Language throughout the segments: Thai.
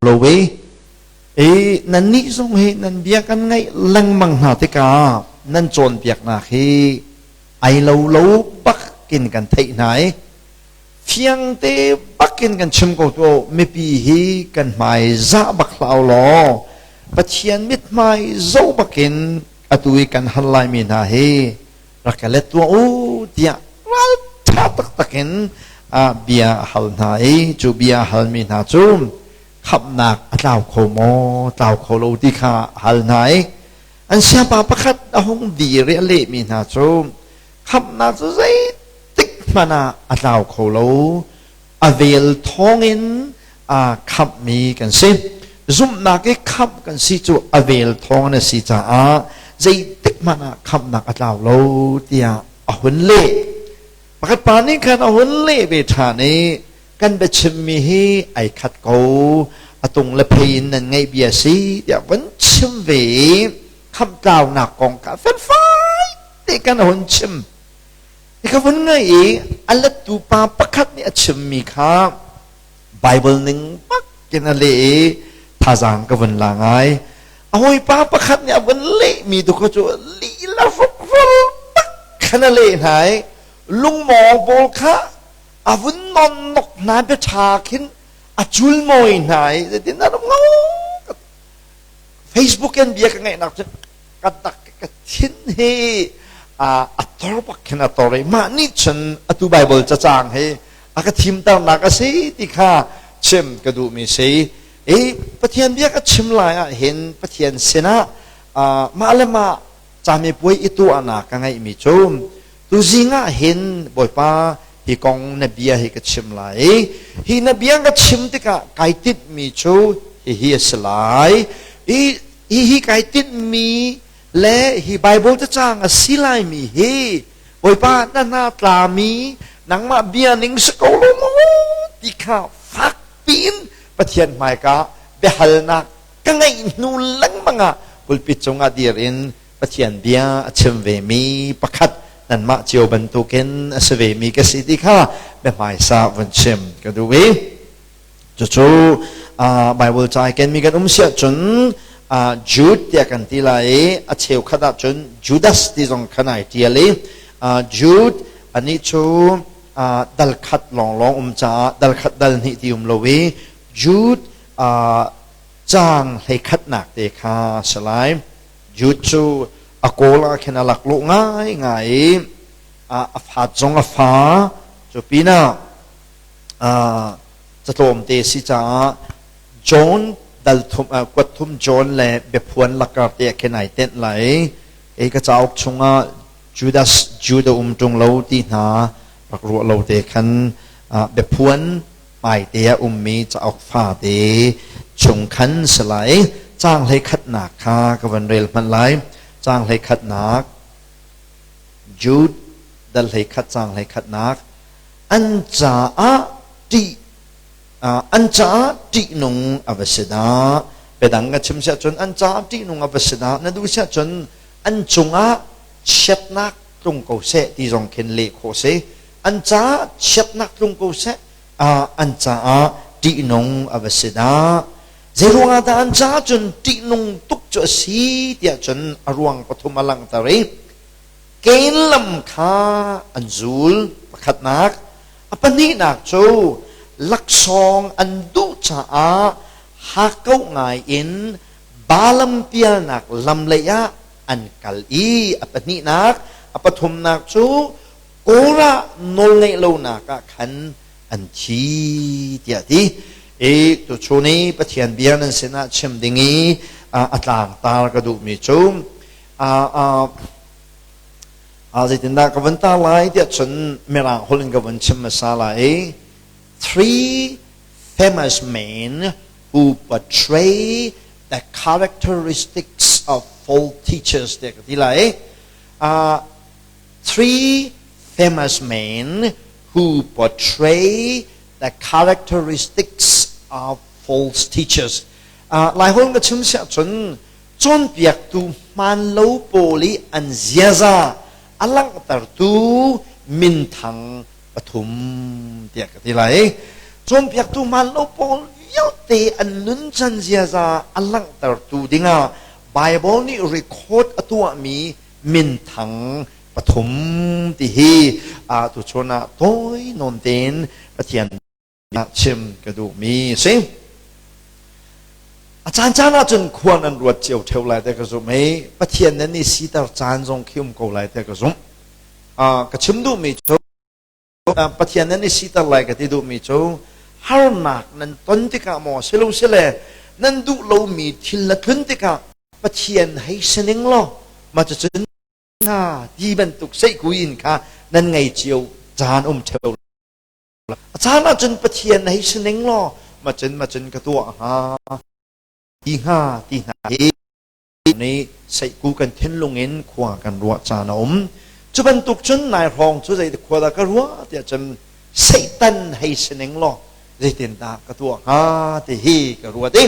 โลเวนันนี่ทรงเฮนันเบียกันไงลังมังหาติกานันโจนเปียกนาเฮไอเราปักกินกันเทไหนเพียงเตปักกินกันชิมกูตัวไม่ปีฮีกันไม่จะบักลาวล้อปะเชียนมิดไม่โจบักกินอตุยกันฮัลไลมีนาเฮรักเล็ดตัวโอ้เดียรักชาตักตักินเบียฮัลนาเอจูเบียฮัลมีนาจูมขับหนักเต่าโคโมเต่าโคโลติคาฮัลนาเออันเสียปาประคัดอาหงดีเรียเลมีนาจูมขับหนักจะได้ติกมานาเต่าโคโลอเวลทองอินขับมีกันสิซุ่มนักขับกันสิจูอเวลทองนั่นสิจ้าใจติกมานาขับหนักเต่าโลเตียอาหุนเล่ปากปานี้กันอาหุนเล่เบธานีกันเบชมีฮีไอขัดกูตรงละพีนั่นไงเบียสีเดี๋ยววันชิมเวคำกล่าวหนักกองกาแฟไฟที่กันอาหุนชิมที่เขาวันไงอัลลัตูปาปักขัดนี่ชิมมีครับไบเบิลหนึ่งปักกินอะไรท่าจางก็วันละไงเอาไว้ป้าประคัดเนี่ยวันเละมีตัวเขาจะลีลาฟุกฟุกปักขนาดเละไหนลุงหมอบอกค่ะวันนอนนกนายไปชาคินจุลมอยไหนแต่ที่นั่นงงเฟซบุ๊กกันเบียกันไงนักจะกัดตักกัดทิ้งให้ตอร์ปักขนาดตอร์เลยมานี่ฉันตัวไบเบิลจะจางให้ก็ทีมตามนักสิที่ข้าเชื่อมกระดูมีสิปะเทียนเบียก็ชิมลายเห็นปะเทียนเสนามาเลยมาจามีป่วยอีตัวนักกันไงมีชมตัวจริงเห็นบ่อยป้าฮีกองนเบียฮีก็ชิมลายฮีนเบียก็ชิมติกะไก่ติดมีชูฮีสลายฮีไก่ติดมีและฮีไบเบิลจะจ้างสิลายมีฮีบ่อยป้าหน้าตามีนังมาเบียนิงสกุลโมติกะฟักปีนปะเทียนไม่กะเบฮัลนักกังไงนูลังมังะบุลปิดจงอดีรินปะเทียนเบียชิมเวมีประคัดนั่นมาเจียวบรรทุกินสเวมีกสิติค่ะเบไม่ทราบวันชิมก็ดูวิจู่ไบเบิลใจกันมีกันเสียจนจูดเดียกันทีไรเชียวขนาดจนจูดัสที่ตรงขนาดที่เลยจูดอันนี้ชูดัลขัดลองจ้าดัลขัดดัลนิติลวีจูดจางให้ขัดหนักเด็กค่ะสลายจูดชูโกลาแค่นั้นหลักลุง่ายฟ้าจงฟ้าจูปีน่าจะโจมตีสิจ้าจอนดัลทุมกวดทุมจอนและเบพวนหลักกระเตะแค่ไหนเต้นไหลก็จะเอาชงจูดจงเราตีนาปักรัวเราเตะขันเบพวนไปเตะมีจะออกฟ้าเตะชงขันสลายจ้างให้ขัดหนักค่ะกับวันเรลมันไหลจ้างให้ขัดหนักจูดดัลให้ขัดจ้างให้ขัดหนักอันจ้าตินงอวสดาเป็นดังกับชิมเสียจนอันจ้าตินงอวสดานั่นดูเสียจนอันจงเช็ดนักตรงกูเสที่จงเข็นเละโคเสอันจ้าเช็ดนักตรงกูเสอันจ้าตินงอวสดาเจรวงอาอันจ้าจนตินงตุกจสีเดียจนอรวงปฐุมลังตารีเกณฑ์ลำคาอันจูลประคัดนักปนี้นักจูลักซองอันดูจ้าฮักเอาไงอินบาลัมเปียนักลำเลียอันกัลอีปนี้นักปฐุมนักจูโกระนลเนโลนักขันอันชีเดียดีตัวชูนี้ปะเทียนเบียนันเสนาชิมดิงีอัตลางตากระดูมีจูจิตินดากวันตาไลเดียจนเมรังฮอลินกวันชิมมาซาไล three famous men who portray the characteristics of false teachers เดียกที่ไลthree famous men who portray the characteristics of false teachers หลายคนก็ชิมเสียจนเปียกตูมันโลโปลีอันเซียซาอลังตัดตูมินทังปฐุมเดียกที่ไรจนเปียกตูมันโลโปลี ยวเตอันนุนจันเจียซาอัลลังตัดตูดิงาไบเบิลนี่รีคอร์ดตัวมีมินทังปฐมที่ฮีตุชนะต้อยนนเตนปะเทียนชิมกระดูมีสิอาจารย์จานาจนควรอันรวดเจียวเทวไลแต่กระสุมให้ปะเทียนนั้นนี่สีตาจานทรงคิมกูไลแต่กระสุมกระชิมดูมีโจปะเทียนนั้นนี่สีตาไลกระติดูมีโจฮาร์นักนั้นต้นที่กะหมอเสลุเสลนั้นดูเรามีทิลละทุนที่กะปะเทียนให้เสนิงล้อมาจะจนที่บรรทุกใส่กุยินค่ะนั่นไงเจียวจานเทวอาจารย์จนปะเทียนให้เสนิงล้อมาจนกระตัวที่ที่ไหนนี่ใส่กูกันเทนลงเงินขวากันรัวจานจะบรรทุกจนนายรองจะได้ขวาตะกรัวเดี๋ยวจะใส่ตันให้เสนิงล้อจะเต็นตากระตัวที่ฮีกรัวดิ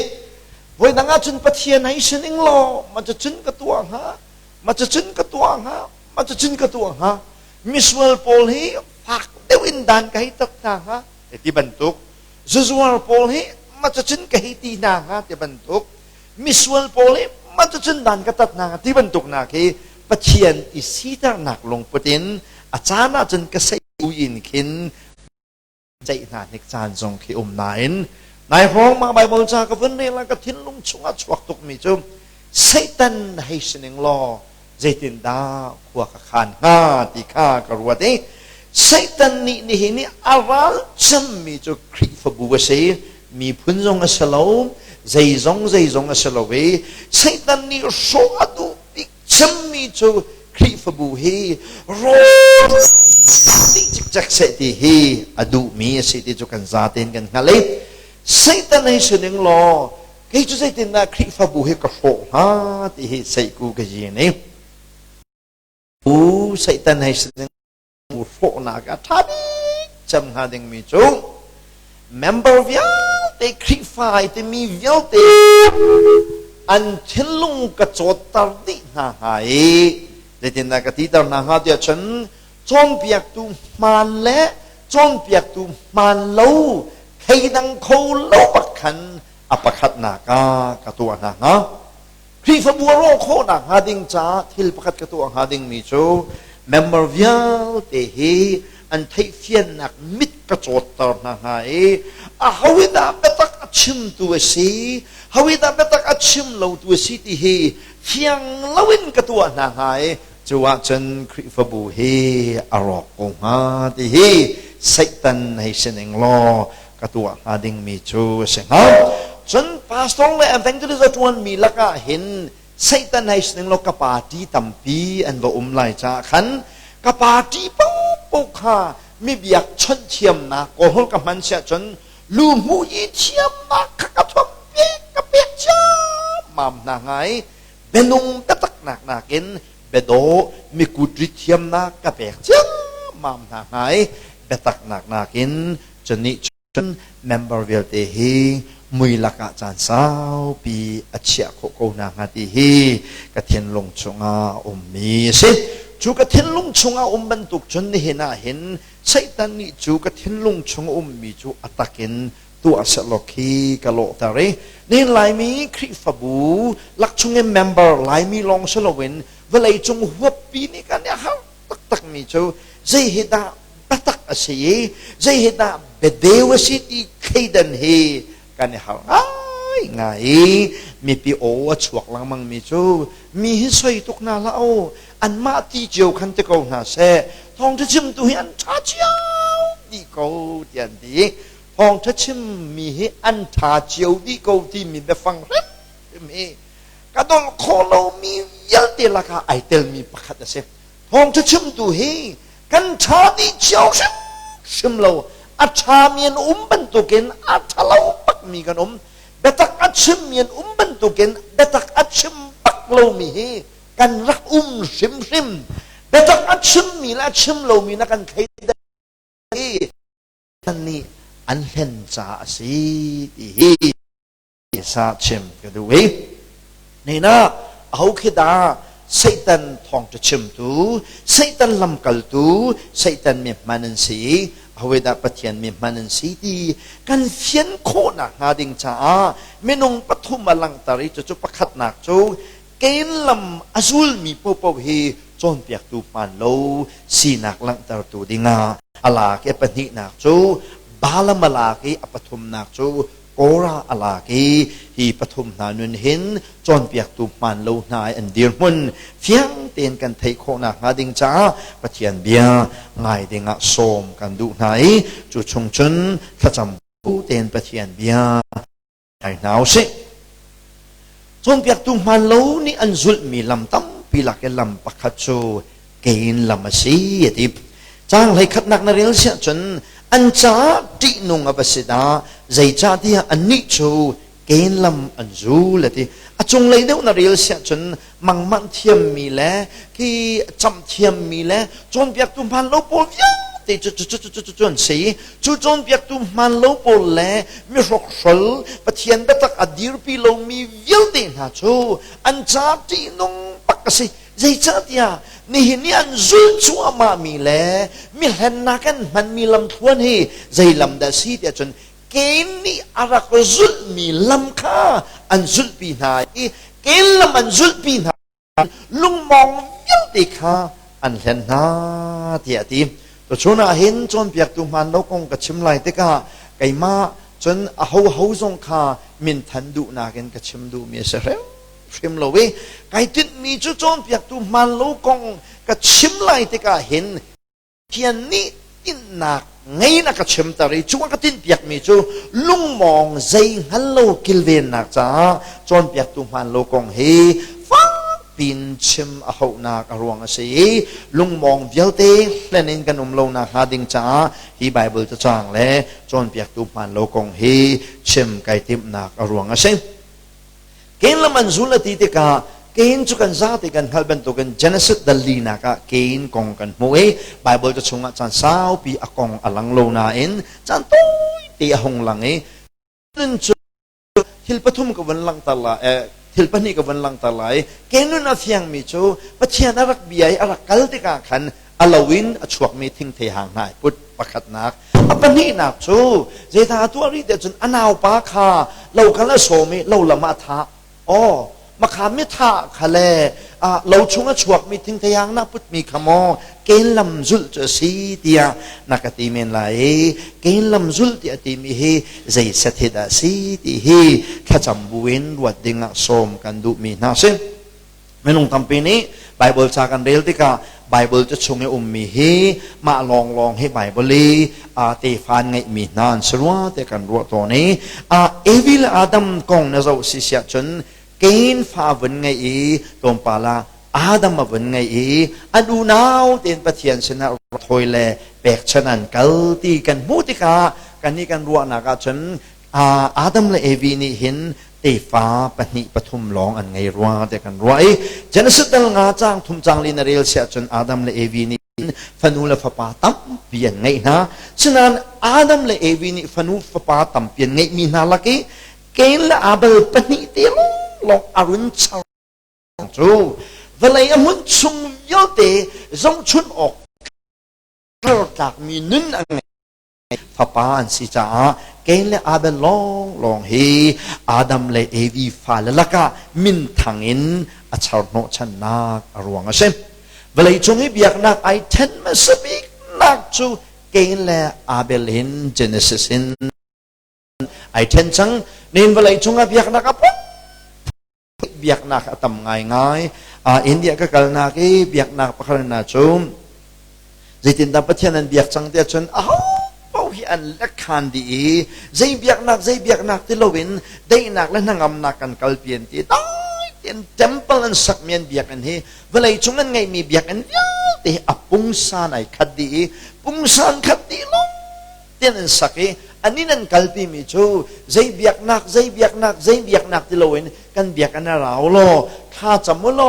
วันนั้นจนปะเทียนให้เสนิงล้อมันจะจนกระตัวมันจะจนกระตัวมันจะจนกระตัวมิสเวลพอลฮีฝากเดวินดันกับฮิตักนาที่บรรทุกซูซูวลพอลฮีมันจะจนกับฮิตีนาที่บรรทุกมิสเวลพอลฮีมันจะจนดันกับตักนาที่บรรทุกนาคีปะเทียนอิสิตาหนักลงประเด็นอาจารย์จนกระใสอุยินขินใจหนาในจานทรงขีนายห้องมาใบบอลจากกับวันนี้แล้วก็ทิ้งลงช่วงชวักตุกมีจุ่มไซตันให้เสนิงล้อเจตินดาขวากขันที่ข้ากรัวเดไซตันนี่อาราลจัมมีจุคริฟบัวเซมีพุ่นจงอัสลาวใจจงอัสลาวไซตันนี่โซอดูปิกจัมมีจุคริฟบัวเฮโรดิจักเสติเฮอดูมีเสติจุกันซาเตนกันฮะเลยไซตันให้เสนิงล้อให้จุใจตินดาคริฟบัวเฮกระโฟที่เฮใส่กูกะจีนี่ใส่ตันให้สิ่งผู้โฟนักทัดจำหาดึงมีจูเมมเบอร์วิลเตคริฟายเตมีวิลเตอันเชลุงกระโจดตัดดิหาหายเด็ดนักที่ตระหนักเดียฉันจงเปียกตูมันเละจงเปียกตูมันเล่าให้ดังเขาเล่าปักขันอปักขัดนักกระตัวนักคริฟบัวโรโคนักหาดิงจ้าทิลประคัดกระตัวหาดิงมีโจเมมเบอร์วิลเตฮีอันไทเฟียนนักมิดกระโจดตร์นักหายฮาวิดาเบตักอัชิมตัวสีฮาวิดาเบตักอัชิมเหลาตัวสีที่ฮีเฟียงลวินกระตัวนักหายจว่าจันคริฟบัวฮีอารอกงหาที่ฮีไซตันให้เสนิงล้อกระตัวหาดิงมีโจเสียงจนพาสตอร์และแฟงเจอร์จวนมีลักเห็นไซตันให้สิ่งโลกปาตีตัมปีอันว่าไลจากขันกปาตีปุ๊บค่ะมีเบียกชนเทียมนะโกหกกับมันเสียจนลูมูยีเทียมนะกระทบเปียกเปียกจ้ามามนาไงเบนุงเบตักหนักกินเบโดมีกุดริเทียมนะกระเปียกจ้ามามนาไงเบตักหนักกินจนนี้จนเมมเบอร์เวลเตฮีมุยลักจานสาวปีอัจฉริยะโคนางาติฮีกระเทียนลงชงอามีสิจูกระเทียนลงชงอาบรรทุกจนนี่เห็นไซตันนี่จูกระเทียนลงชงมีจูอัตกินตัวสลกีกะโลตารีนี่ลายมีคริฟบูลักชงเมมเบอร์ลายมีลองสลวินเวลาจงหัวปีนี่กันเนี่ยฮะตักมีจูใจเฮดาบัตักอาศัยใจเฮดาเบเดวสิติเคดันเฮกันเนี่ยเขาไงมีปีโอชวกลังมังมีจูมีหิสวยตุกนาละโออันมาตีเจียวคันตะโกนาเสทองจะชิมตัวอันชาเจียวดีโกเดียนดีทองจะชิมมีอันชาเจียวดีโกที่มีแบบฟังเรื่องมีกระดองโคโลมีเยอะเดลักาไอเตลมีประคัดเสทองจะชิมตัวเฮกันชาดีเจียวชิมเราอาชามีนบรรทุกินอาชาเราปักมีกันเบตักอาชิมมีนบรรทุกินเบตักอาชิมปักเรามีเฮกันรักชิมเบตักอาชิมมีและชิมเรามีนักกันใครได้ท่านนี้อันเห็นจ่าสีที่เฮสาชิมกันดูเว้นี่นะเอาคิดาไซตันทองจะชิมตูไซตันลำกัลตูไซตันมีมันสี เอาไว้ได้ปะเทียนมีมันสีดีกันเฟียนโคนักงาดิงจ้าเมนงปฐุมลังตาริจุประคัดนักจูเกณฑ์ลำอซุลมีปปเฮจนเปียกตูปานโลสีนักลังตาตูดิงาอลาเกปนินักจูบาลมาลาเกอปฐุมนักจูโกราอลาเกฮีปฐุมนานุนเห็นจนเปียกตูปานโลนายอันเดียร์มุนเฟียงเตียนกันไทยโคนักงาดิงจ้าปะเทียนเบียง่ายดิงะโสมกันดูไหนจุชงชนขจำผู้เตียนปะเทียนเบียไอ้หนาวสิจนเปียกตูปานโลนี่อันสุดมีลำตั้มปีหลักลำปักขัดโจเกณฑ์ลำมาสีติบจ้างให้ขัดนักนาเรียลเสียจนอันจ้าตินงอภิสิดาใจจ้าที่อันนี้โจเกณฑ์ลำอันจูเลยที่อาจงเลยเดียวนาเรียลเสียจนมังมันเทียมมีแล้วที่จำเทียมมีแล้วจนเปียกตูปานโลปอลยังแต่จนสีจนเปียกตูปานโลปอลแล้วมีรกชลปะเทียนเบตักอดีรปีโลมีวิลเดนฮะโจอันจ้าตินงปักสิใจจ้าที่นี่เห็นนี่อันจุลชัวมามีแล้วมีเห็นนักกันมันมีลำทวนให้ใจลำดาสีที่จนเกณฑ์นี่อะไรก็จุลมีลำค่าอันจุลปีนาเกณฑ์ลำอันจุลปีนาลุงมองวิลเดค่าอันเห็นนาที่ทีตัวชนเห็นจนเปียกตุมันเราคงกระชิมไหลเด็กไก่มาจนเขาทรงค่ามินทันดูนากันกระชิมดูมีเสียชิมโลเวไก่ติดมีจุดจนเปียกตุมันโลกงกระชิมไหลติกาเห็นเทียนนี้ตินหนักไงนักกระชิมตารีช่วงกระตินเปียกมีจูลุงมองใจฮัลโลกิลเวนนักจ้าจนเปียกตุมันโลกงเฮฟังปินชิมอาหูนักรวงสีลุงมองเดียวเตะเล่นกันนมโลนักหาดิงจ้าที่ไบเบิลจะจ้างและจนเปียกตุมันโลกงเฮชิมไก่ติมนักรวงสีเกณฑ์ละมันจุลติติกาเกณฑ์จุกันซาติกันขับเป็นตัวกันเจเนซิสดัลลีนักเกณฑ์กองกันมวยไบเบิลจะชงอาจารย์สาวปีอากองอลังโลนาเอ็นจานตุ้ยตีหงหลังนั่นจุทิลปทุมกับวันลังตลาทิลปนีกับวันลังตลาเกณฑ์นั้นเสียงมีจูปัจเจียนรักเบียอารักกัลติกาขันอลาวินชวกมีทิ้งเทหางนายพุทธประคัดนักปนีนักจูเจตาตัวรีเดจนอนาวปาคาเราคันละโสมีเราละมาทาอ๋อมาขามิทาขะเลเราชงชวกมีทิ้งทยางนะพุทธมีขโมเกณฑ์ลำจุลจะสีเดียนักตีเมนไหลเกณฑ์ลำจุลที่ตีมีเฮใจเสถิดาสีที่เฮขจำบุญวัดดิ่งสมกันดูมีน่าเสียไม่ลงทำปีนี้ไบเบิลจากกันเรียลที่กาไบเบิลจะชงให้มีเฮมาลองให้ไบเบิลเตฟันไงมีนานสรัวแต่กันรัวตัวนี้เอวิลอาดัมกงนะเราสิเสียจนเกณฑ์ฟ้าวันไงตรงปาลาอาดัมมาวันไงอดูนาวเตียนปะเทียนชนะถอยแลแบกฉะนั้นกัลตีกันมุติกากันนี่กันรัวนักจนอาดัมและเอวีนี่เห็นเตฟ้าปนิปทุมร้องอันไงรัวแต่กันรัวเจนสุดดัลงาจางทุมจางลินาเรียลเสียจนอาดัมและเอวีนี่ฟันูและฟ้าป่าตั้มเปลี่ยนไงนะฉะนั้นอาดัมและเอวีนี่ฟันูฟ้าป่าตั้มเปลี่ยนไงมีนาลักเกณฑ์และอาเบลปนิเตลลองอรุณชาจูเวลามันชงยอดเตะจงชุนออกจากมีนุ่นอันฟ้าป่าอันสิจ้าเกณฑ์และอาเบลลองเฮอาดัมและเอวีฟ้าละกะมินทางอินอัชรโนชันนักอรวงเช่นเวลาจงให้เบียกนักไอเทนมาสบิกนักจูเกณฑ์และอาเบลินเจเนซิสินไอเทนจังนี่เวลาจงให้เบียกนักปุ๊บเบียกนักทำง่ายอินเดียก็กลนักเบียกนักพักนาจูมจิตินดาปัจจัยนั้นเบียกจังเดียจนเป้าหิอันเล็กขันดีใจเบียกนักที่เราเห็นได้นักและนั่งอำนักกันกัลเปลี่ยนที่ได้เตียนเทมเพิลอันสักเมียนเบียกอันเฮเวลาจงนั้นไงมีเบียกอันเดียวที่ปุงซานไอขัดดีปุงซานขัดดีลงเตียนอันสักอันนี้นั่นกัลปีมิจูใจเบียกนักที่เราเห็นกันเบียกอันเราโลข้าจำว่าโล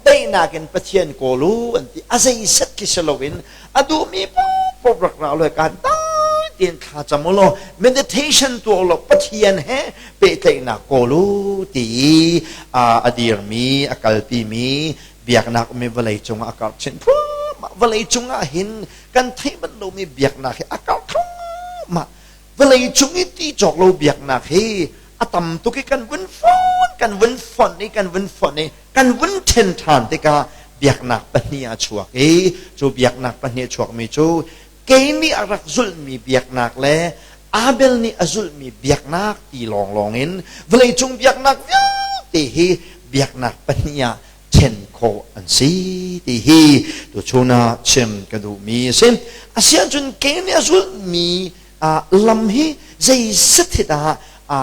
ได้นักกันปะเทียนโกลูอันที่อาศัยสักกิสเราเห็นอดูมีปุ๊บรักเราเลยกันได้เตียนข้าจำว่าโล meditation ตัวเราปะเทียนเฮเปเตนักโกลูตีอดีรมีอกัลปีมีเบียกนักมีเวลาจงอากาศเช่นปุ๊บ เวลาจุงเห็นกันที่มันเรามีเบียกหนักอากาศทั้งมาเวลาจุงที่จอกเราเบียกหนักอาตมตุกกันวันฝนกันวันฝนนี่กันวันฝนนี่กันวันเทนทานติกาเบียกหนักปนียชัวจูเบียกหนักปนียชัวมีจูเกนี่อารักซุลมีเบียกหนักแล้วอาเบลนี่อาซุลมีเบียกหนักตีลองเห็นเวลาจุงเบียกหนักตีเบียกหนักปนียเช่นโคอันซีตีตัวชนะเช่นกระดูมีเส้นอาเซียนจนเกนี่อาซุลมีลำใจสิทธิดา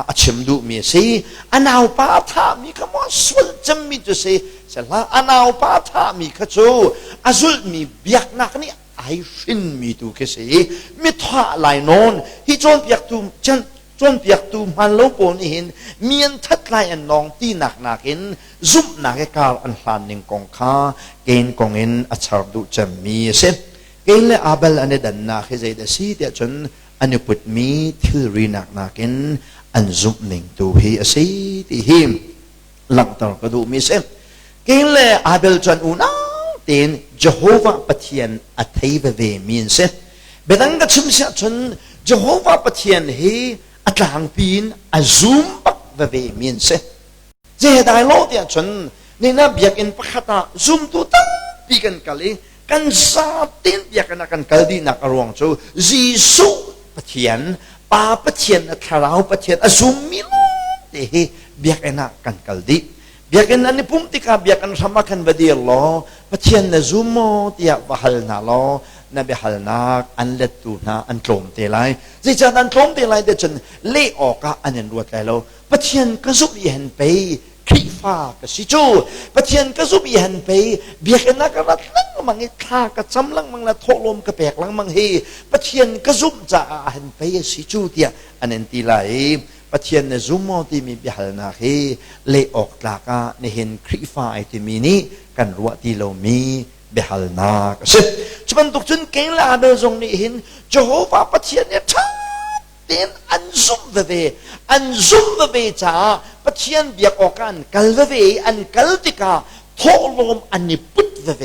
อาชิมดูมีสิอันเอาป้าท่ามีขโมยส่วนจำมีจุสิเสร็จแล้วอันเอาป้าท่ามีขจูอาซุลมีเบียกหนักนี่ไอฟินมีตูกสิมีท่าลายนอนที่จนเบียกตูจันจนเบียกตูมันโลปนี่เห็นมีอันทัดลายอันนองตีหนักเห็นซุ่มหนักการอันหลานหนึ่งกองข้าเกณฑ์กองเห็นอัชรดูจำมีสิเกณฑ์และอาเบลอันเดันนักให้ใจเดสีเดียจนอันนี้พุทธมีทิลรีนักเห็นอันซุปหนึ่งตัวฮีอสีที่ฮิมหลังตรกระดูมีเส้นเกี่ยงเลยอาเบลจันอุนาเต็นเยโฮวาปะเทียนอัฐิบเวมีนเส้นเบดังกัชิมเสียจนเยโฮวาปะเทียนเฮอัตลังปีนอาซุมปักเวมีนเส้นเจได้โลดเนี่ยจนนี่นะเบียกินปะขตาซุมตัวตั้งปีกันกะลีกันซาตินเบียกันนักกันกะดีนักรวงจูจีสุปะเทียนป้าปะเทียนคาราวปะเทียนอซุมมิโลเดฮเบียกันนักกันกลดีเบียกันนั้นนี่ปุ่มติกาเบียกันสมักันบดีลอปะเทียนนซุมโมที่อยากบาฮัลนาลอนับฮัลนักอันเล็ดตูนาอันตรมเตลัยจิจานันตรมเตลัยเดชนเล่ออกอันนั้นรวดแล้วปะเทียนก็ซุบยันไปคลิฟ้าก็สิจูปะเทียนก็ซุบยันไปเบียกันนักรัดลังมังไอ้ข้ากระจำลังมังละโทลมกระแปกลังมังเฮปะเทียนก็ซุบจะหันไปสิจูเตียอันนั้นตีไหลปะเทียนในซุมมอที่มีบิฮัลนาเฮเล่ออกลากาในเห็นคลิฟ้าไอที่มีนี้กันรัวที่เรามีบิฮัลนาก็สิจุบันตุกจุนเก่งละเบลทรงนี้เห็นเจ้าฟ้าปะเทียนเนี่ยชัดเต็นอันซุมเวอันซุมเวจ้าปะเทียนเบียกออกกันกัลเวอันกัลติกาโทลมอันนี้ปุตเว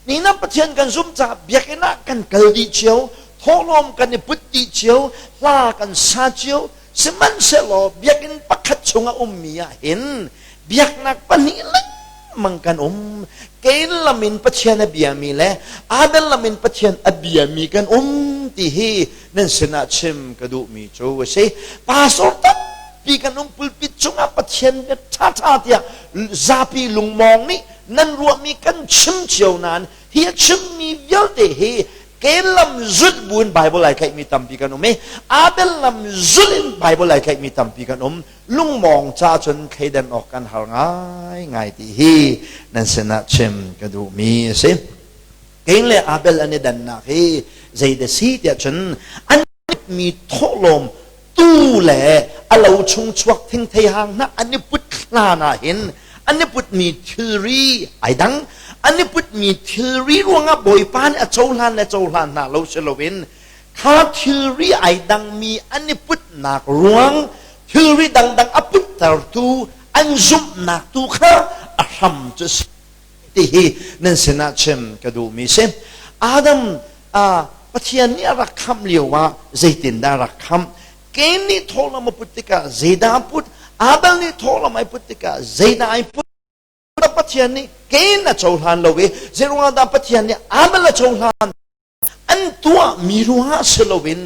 นี่นับปะเทียนกันซุมจ่าเบียกนักกันกัลดิเชียวโทลมกันนี้ปุตดิเชียวลากันซาเชียวสมันเสลอเบียกินปักขัดชงอุมมีเห็นเบียกนักปนิลังมังกันเกณฑ์ละมินปะเทียนอบียมีและอาเดลละมินปะเทียนอบียมีกันตีฮีนั่นสนาชิมกระดูมีโจวเสปาสตับปีกันปุลปิดชงปะเทียนเนี่ยท่าเดียซาปีลุงมองนี่นั่นรวมมีกันชิมเชียวนั้นเฮียชิมมีเยอะเดฮีเกลัมจุดบุญไบเบิลไลค์ใครมีตัมปีกันอาเบลลัมจุดไบเบิลไลค์ใครมีตัมปีกันลุงมองจ้าจนใครเดินออกกันหาง่ายที่ฮีนั่นสนะเชมกระดูมีสิเกงเลยอาเบลอันนี้ดันนักฮีใจเดซีเดียจนอันมีโทลมตู้แหล่อาเราชงชวกทิ้งเทียงนะอันนี้พุทธนานาเห็นอันนี้พุทธมีทีรีไอ้ดังอันนี้พุทธมีทีรีรวงบ่อยปานอโจลานและโจลานนาเราเชลวินข้าทีรีไอ้ดังมีอันนี้พุทธนักรวงทีรีดังอพุทธตูอันซุมนักตูข้าอารมณ์จะที่นั่นสนะเชมกระดูมีเซมอาดัมปะเทียนนี่รักคำเลียวว่าใจตินได้รักคำเกณฑ์นี่โทรมาพุทธิกาใจดาพุทธอาเบลนี่โทรมาพุทธิกาใจดาพุทธปะเทียนนี่เกณฑ์น่ะโจลานเราเวเจรุงดาปะเทียนนี่อาเบลโจลานอันตัวมีรัวเสลวิน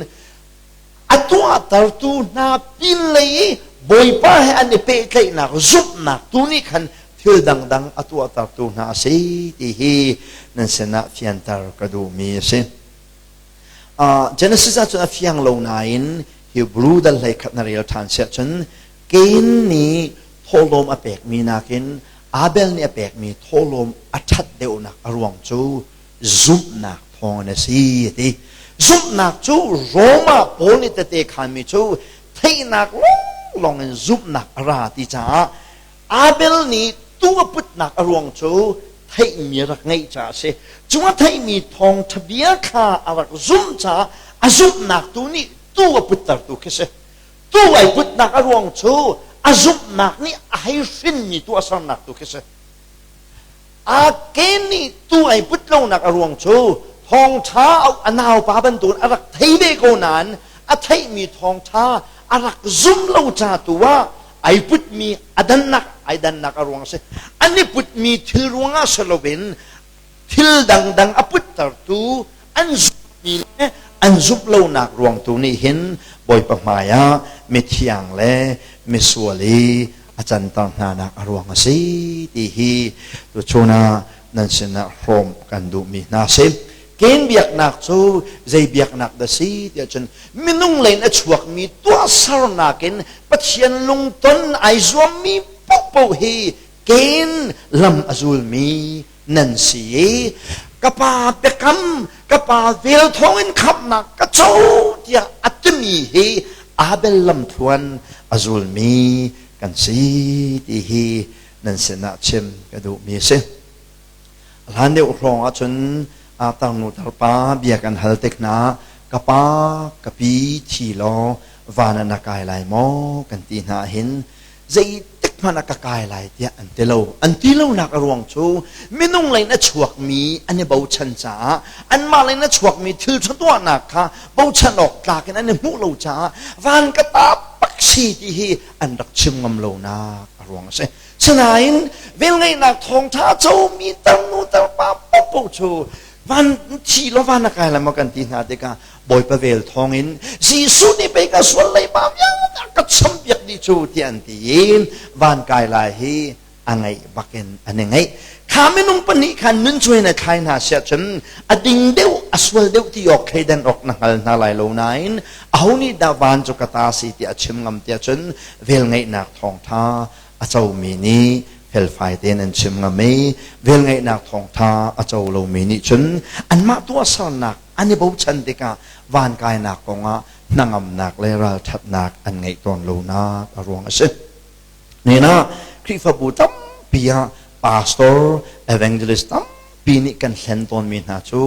อันตัวตรตูนาปินเลยบ่อยป้าให้อันนี้เปย์ใครนักซุบนักตัวนี้คันทิลดังอันตัวตรตูนาสีที่ฮีนั่นสนะเฟียนตารกระดูมีสิGenesis จะเฟียงลงนายนฮิบรูดัลเลยขัดนารีเราทานเสียจนเกณฑ์นี้โทลมอเปกมีนักนอาเบลเนี่ยอเปกมีโทลมอัชัดเดียวนักรวงจูซุบนักพองนะสิที่ซุบนักจูโรมาโพนิตเตขันมีจูที่นักลองซุบนักราติจ้าอาเบลนี่ตัวพุทธนักรวงจูให้มีรักไงจ้าเสจงว่าให้มีทองทะเบียข้าอารักซุมจ้าอาซุมนักตัวนี้ตัวพุทธตัวแค่เสตัวไอ้พุทธนักรวงจูอาซุมนักนี่ไอ้ฟินมีตัวสันนักตัวแค่เส Akeni tu ay putlo nak arwang chu thong cha au anaw pa ban tun arak thei be ko nan a thei mi thong cha arak zum lo cha tuwa ay put mi adan nak arwang se ani put mi thilruanga saloben thil dang aput tar tu an mi an zup lo nak ruang tu ni hin boy pamaya me thiang le me suali ajan tang na nak arwang si ti hi tu chuna nan sina hrom kan du mi na se ken biak nak chu zai biak nak da si ti chen minung len a chuak mi to sar na ken pathian lung ton ai zuam mi po hi ken lam azul mi nan si kapa pekam kapa vel thongin khap nak ka chau tia atmi hi abel lam thuan azul mi kan si ti hi nan sena chem ka du mi se lan de urong a chun a tang nu tar pa bia kan hal tek na kapa kapi thi lo vana na kai lai mo kan ti na hin zai tek mana ka kai lai tia an ti lo nak arwang chu minung lai na chuak mi ane bau chan cha an ma lai na chuak mi thil chan to na kha bau chan ok tla ken ane mu lo cha van ka ta paksi ti hi an rak chim ngam lo na arwang se sanain vel ngai nak thong tha chu mi tang nu tar pa po chu van thi lo van na kai la mo kan ti na te ka boy pa vel thong in si su ni pe ka suan lai pa yang ka cham piak di chu tian ti yin van kai lai hi angai baken anengai khaminung pani khan nun choi na khai na sia chen ading deu aswal deu ti ok khaidan ok na hal na lai lo nain ahuni da van chu kata si ti achim ngam ti chen vel ngai nak thong tha achau mi ni fel fai ten an chim ngami vel ngai nak thong tha achau lo mi ni chen an ma tu asan nak ani bo chan te ka van kai nak ko nga nangam nak le ral that nak an ngai ton lo na arwang ase ni na krifa bu tam pia pastor evangelist tam pini kan hlen ton mi na chu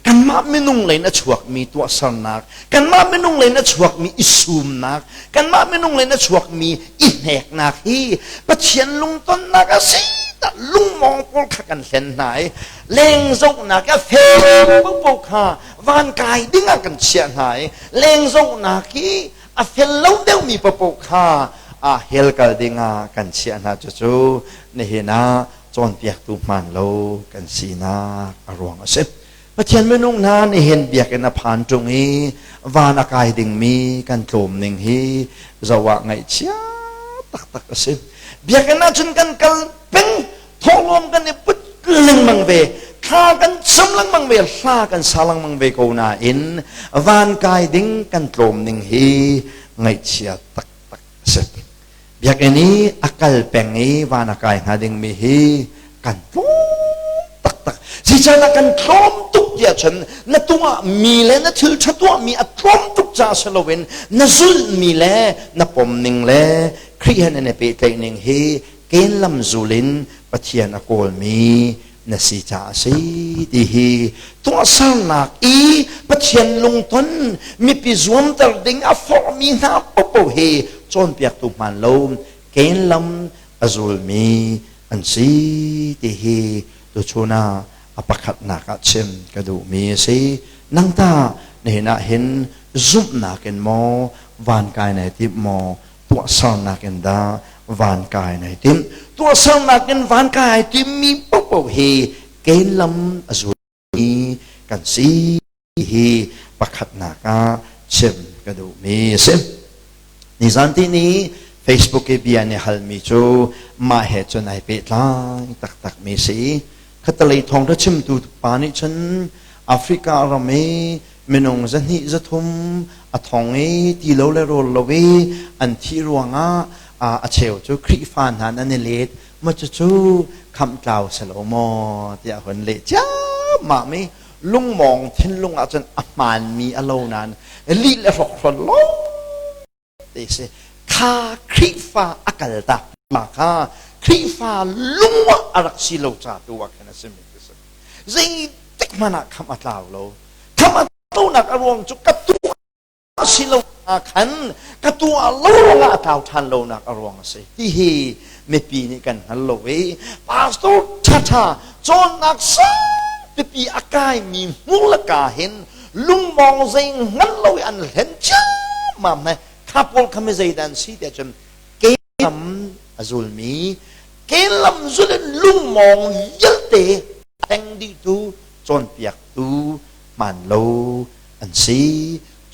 kan ma minung le na chuak mi tu asan nak kan ma minung le na chuak mi isum nak kan ma minung le na chuak mi i hek nak hi pathian lung ton nak asi ta lung mong pol kha kan hlen nai leng zok na ka fe po kha van kai dinga kan chia nai leng zok na ki a fel lo deu mi po kha a hel kal dinga kan chia na chu ne he na chon piak tu man lo kan si na arwang ase pathian menung na ni hen biak na phan tung hi van akai ding mi kan tlom ning hi zawa ngai chia tak ase biak na chun kan kal peng tholom kan ne put leng mang ve kha kan sam lang mang ve sa kan salang mang ve ko na in van kai ding kan tlom ning hi ngai chia tak ase biak ini akal pengi wana kai ngading mihi kan tak si jana kan trom tuk dia chen na tua mi le na thil chatua mi a trom tuk cha salowen na zul mi le na pom ning le krian ne pe te ning hi ken lam zulin pathian akol mi na si cha si ti hi tua sang nak i pathian lung ton mi pi zuam tar ding a for mi na popo hi chon piak tu man lo ken lam azul mi an si ti hi tu chuna apakhat na ka chem ka du mi si nang ta ne na hin zup na ken mo van kai nai ti mo tu sang na ken da van kai nai tim tu sang na ken van kai tim mi po hi ken lam azul mi kan si hi pakhat na ka chem ka du mi si ni zanti ni Facebook ke bian ne hal mi chu ma he chon ai pe tlang tak mi si khatalai thong da chim tu pa ni chen Africa ra me menong zan hi zathum a thong e ti lo le ro lo we an thi ruanga a cheu chu khri fan han an let ma chu kham tlaw salo mo tia hon le cha ma me lung mong thin lung a chen a man mi a lo nan li le rok ron lo te se kha khri fa akal ta ma kha khri fa lungwa arak si lo cha tu wa kana se mi se zai tek mana kham atlaw lo kham atlaw nak arong chu katu si lo khan katu lo la taw than lo nak arong se ti hi me pi ni kan hal lo we pastor cha จนนักสังปีอากายมีมูลกาเห็นลุงมองใจงั้นเราอันเห็นจ้ามาไหมข้าพลคำใจดันสีแต่จนเกลำจุลมีเกลำจุลลุงมองยัลเตแทงดีตูจนเปียกตูมันโลอันสี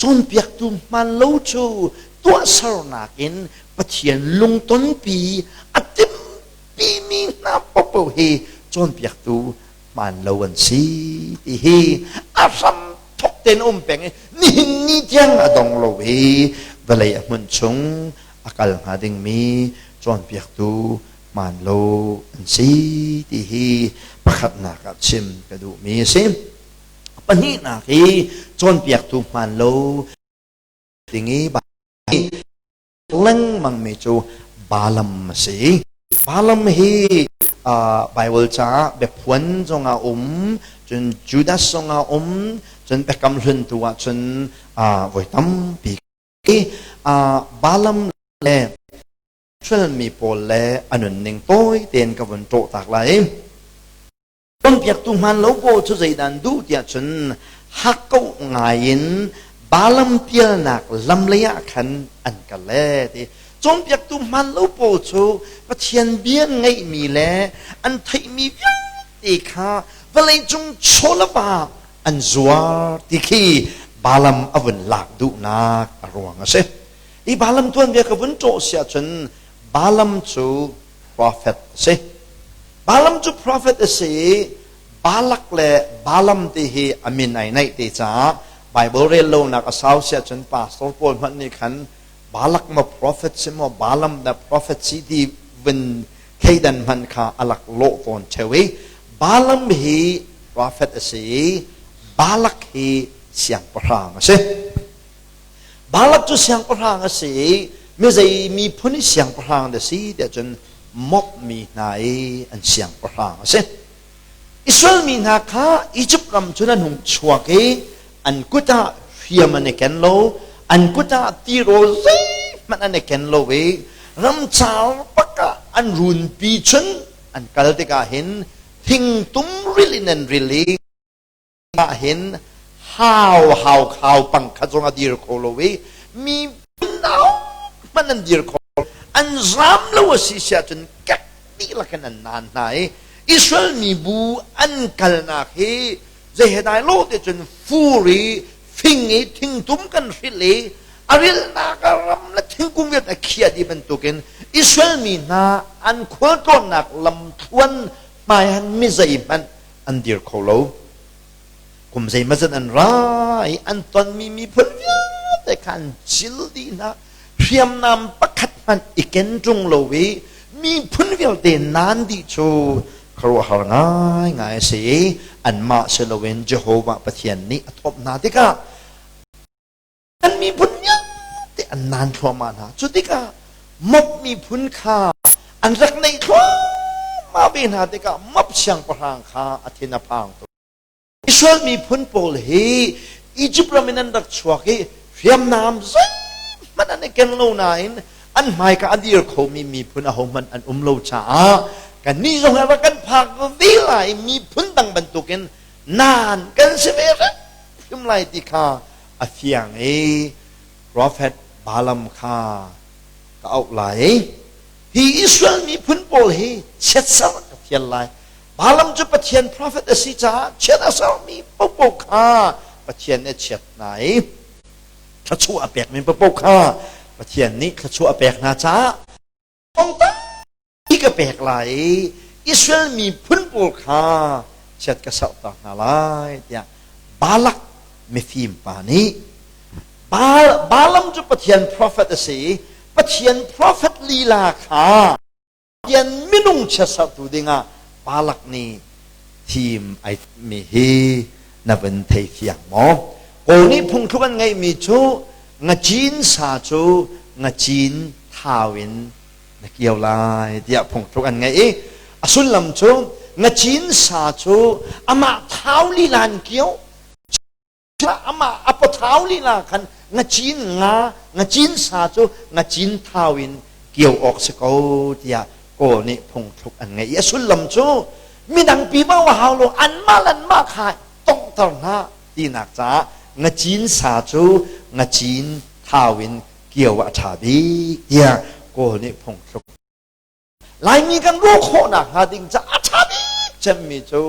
จนเปียกตูมันโลชูตัวสารนักินปะเทียนลุงต้นปีอัติมปีมีนาปะเปเฮจนเปียกตูมันโลอันสีที่เฮอาสัมทกเต็นเป็งนี่จังอดองโลเฮเวลามันชงอากาศหาดึงมีจนเปียกตูมันโลอันสีที่เฮประคัดนักชิมกระดูมีสิปนินักฮีจนเปียกตูมันโลสิ่งนี้บาลังมังเมจูบาลัมสิบาลัมฮีไบเบิลจ้าแบบพวนจงอาจนจูดาสจงอาจนไปกำลังตัวจนไว้ตั้มปีบาลัมเล่ช่วยมีโปลเล่อันหนึ่งโต้ยเตียนกับวันโตตากไหลต้นเปียกตุมันโลโก้ชุดใจดันดูเดียจนฮักเก้าไงยินบาลัมเปียนักลำเลียขันอันกันเล่ที่จงเปียกตุมันโลโก้ชูปะเทียนเบียนไงมีแลอันไทยมีเบียนตีข้าเวลาจงโชลบาอันจัวตีขี้บาลัมอวันหลักดูนักอรวงเสอีบาลัมตัวเบียกับวันโตเสียจนบาลัมชูโปรเฟตเสบาลัมจูโปรเฟตเสียบาลักเล่บาลัมที่เฮอามินไอในที่จ้าไบเบิลเรียนโลนักสาวเสียจนป่าสโตปอลมันนี่ขันบาลักมาโปรเฟตเสียมาบาลัมได้โปรเฟตซีที่วันเคดันมันข้าอลักโลฟอนเชวีบาลัมเฮโปรเฟตเสียบาลักเฮเสียงพระงเสียบาลักจูเสียงพระงเสียไม่ใช่มีผู้นี้เสียงพระงเสียแต่จนมบมีนายอันเสียงพระงเสียอิสราเอลมีนาคาอียิปต์รำจุนันหงชัวเกอันกุตาเฟียมันเกันโลอันกุตาตีโรเซมันอันเกันโลเวรำชาวปะกะอันรุนปีชนอันกัลติกาเห็นทิ้งตุ้มริลินันริลีกาเห็นข่าวปังขจงอดีรโคโลเวมีนาวมันอันดีรโคอันรำแล้วสิเสียจนกักนี่ละกันนานไหนอิสราเอลมีบูอันกัลนาเฮจะเห็นได้โลดจนฟูรีฟิงนี้ทิ้งตุ้มกันฟิลีอาริลนาการำและทิ้งกุมเวทเขียดีเป็นตัวกันอิสราเอลมีนาอันควรต้นนักลำทวนมาอันมิใจมันอันเดียร์โคโลกุมใจมันจะอันร้ายอันตอนมีผลแต่การจิลดีนะเพียมนำประคัดมันอีกเกนจงโลวีมีผลวิเดนานดีโชครัวหาง่ายสิอันมาเชลเวนเจโฮวาปะเทียนนี้ทบนาติกาอันมีผลยังแต่อันนานชัวมานะจุดติกามบมีผลค่าอันรักในทัวมาเป็นนาติกามบเชียงพรางค่าอธินาพังตัวอิสราเอลมีผลโปลเฮอียิปต์รามินันดักชัวเฮเรียมนามซึมันอันนี้กันโลนายอันหมายกับอันเดียร์เขามีผลอาหมันอันโลชากันนี่ทรงอะไรกันพักวิไลมีพื้นดังบรรทุกันนานกันเสียเลยพิมพ์ไล่ที่ข้าอาเฟียงโปรเฟตบาลัมข้าก็เอาไหลฮีอิสราเอลมีพื้นโปลฮีเช็ดสารกับเทียนไหลบาลัมจะปะเทียนโปรเฟตอสิจ้าเช็ดสารมีปกปกข้าปะเทียนเนี่ยเช็ดไหนขชัวเปียกมีปกปกข้าปะเทียนนี้ขชัวเปียกนะจ้าองตาที่ก็แปลกไหลอิสราเอลมีพื้นปูคาเช็ดกระสอบตากนาลายเนี่ยบาลักไม่ฟิมปานี้บาลัมจะปะเทียนโปรเฟตสีปะเทียนโปรเฟตลีลาคาเทียนมินุงเช็ดสับตัวดิ่งบาลักนี่ทีมไอมีเฮนับเป็นเทียงหมอโอ้นี่พุ่งทุกันไงมีชูงจีนซาชูงจีนทาวินนักเกี่ยวลายเดียพงทุกันไงอสุลลำชูงจีนสาชูอามาเท้าลีลานเกี่ยวอามาอปเท้าลีลาคันงจีนงจีนสาชูงจีนท้าวินเกี่ยวออกสกอเดียโกนี่พงทุกันไงอสุลลำชู มีดังปีมาว่าฮาวโลอันมาลันมาขายต้องตระหน้าที่นักจ้างะจีนสาจูงะจีนทาวินเกี่ยวว่าชาบีเดียโกนี่พงศกลายมีกันรู้โคนักหาดิงจะอาชาบีจะมีจู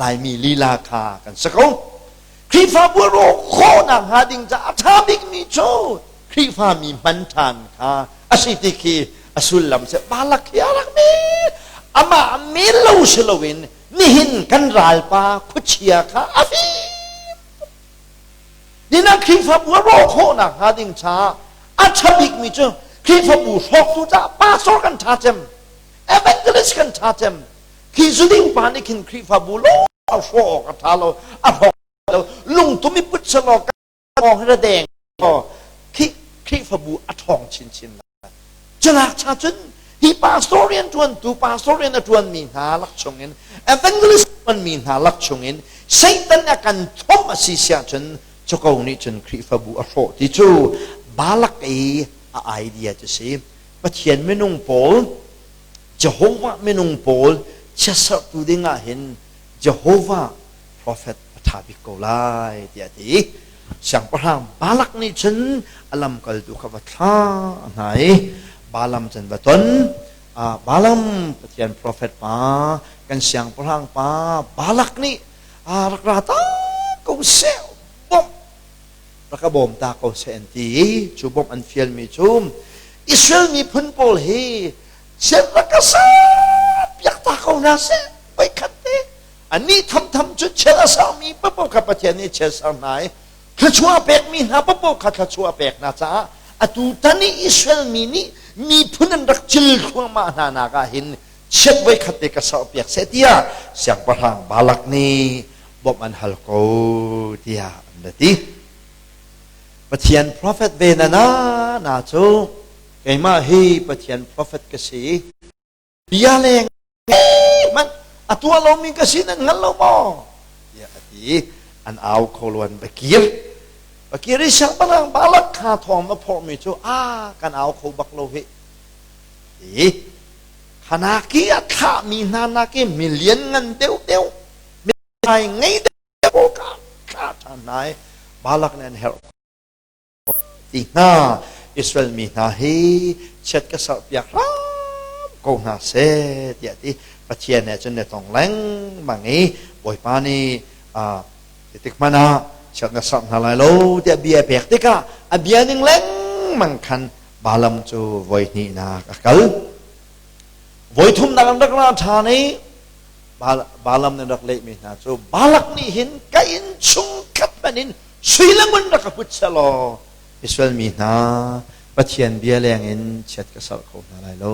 ลายมีลีลาคากันสักคนครีฟ้าบัวโรโคนักหาดิงจะอาชาบิกมีจูครีฟ้ามีมันทานคาอาศิติกีอสุลลัมเสบาลักยาลักมีอามาเมลลูชลวินนี่หินกันรัลปาคุเชียคาอาฟีนี่นักครีฟ้าบัวโรโคนักหาดิงชาอาชาบิกมีจูครีฟ้าบัวชกตุจ้าป้าโซกันชาเจมเอเวนเจลิสกันชาเจมคีสุดิงปานิคินครีฟ้าบัวโลเอาโชกทาโลอาพอลุงตุมิปุชโลกมองให้ระแดงก็ครีฟ้าบัวอทองชินจนักชาจุนฮีปาสโตเรียนจวนตูปาสโตเรียนจวนมีหาลักชงเงินเอเวนเจลิสมันมีหาลักชงเงินไซตันอาการทอมสิเสียจนเจ้าคนนี้จนครีฟ้าบัวอโชที่จูบาลักไอเดียจะสิปะเทียนไม่นุ่งโปลเจโฮวาไม่นุ่งโปลเชื่อสัตว์ตัวเด้งเห็นเจโฮวา prophet ปฐาบิโกไลเดียดีสั่งพระรามบาลักนี่ฉันอัลลัมกัลดูขวัตท่าไหนบาลัมฉันบัตนบาลัมปะเทียน prophet มากันสั่งพระรามมาบาลักนี่รักราตากูเซลบอมรักบอมตากูเซนตีจูบอมอันเฟียลมีจูมอิสราเอลมีพันโปลเฮเช่นรักษาอยากตาเขาหน้าเสียไปขัดเตะอันนี้ทำจุดเชื่อสามีปุ๊บกับประเทศนี้เชื่อสาไหนข้าชัวเปกมีนะปุ๊บข้าชัวเปกนะจ๊ะอะตูตอนนี้อิสราเอลมีพุนันรักจิลขัวมาหน้ากาหินเช็ดไว้ขัดเตะกับสาวเปียกเสียเดียเสียงประทางบาลักนี้บอมันฮัลโกเดียนั่นทีประเทศ prophet เวนันนาจูไอ้มาฮีประเทศ prophet กษีบิยาเลงมันตัวเรามีกษีนั้นงั้นเราบ่อย่าดีอันเอาโคลวนไปเกี่ยวริชักบาลังบาลักขาทองมาพอมีจูกันเอาโคบักโลหิดีขณะกี้ข้ามีนากี้มิเลียนเงินเดียวมีไงไงเดียวข้าท่านนายบาลักนั่นเฮลตีน่าอิสราเอลมีนาฮีเช็ดกระสอบอยากรับกูน่าเสียเดี๋ยวที่ประเทศเนี่ยจนเนี่ยต้องแรงบางงี้บ่อยปานี่ติกมานะเช็ดกระสอบหาลายโลเดี๋ยวเบียเปียกติกะเบียนึงแรงมันคันบาลัมจูไว้นี่นะกันไว้ทุ่มนักนักราชานี้บาลัมเนี่ยนักเล็กมีนะจูบาลักนี่เห็นกันชุงขัดมันนินสุยลังมันนักพุทธลออิสราเอลมีนาปะเทียนเบียแรงเอ็นเช็ดกระสอบของอะไรโล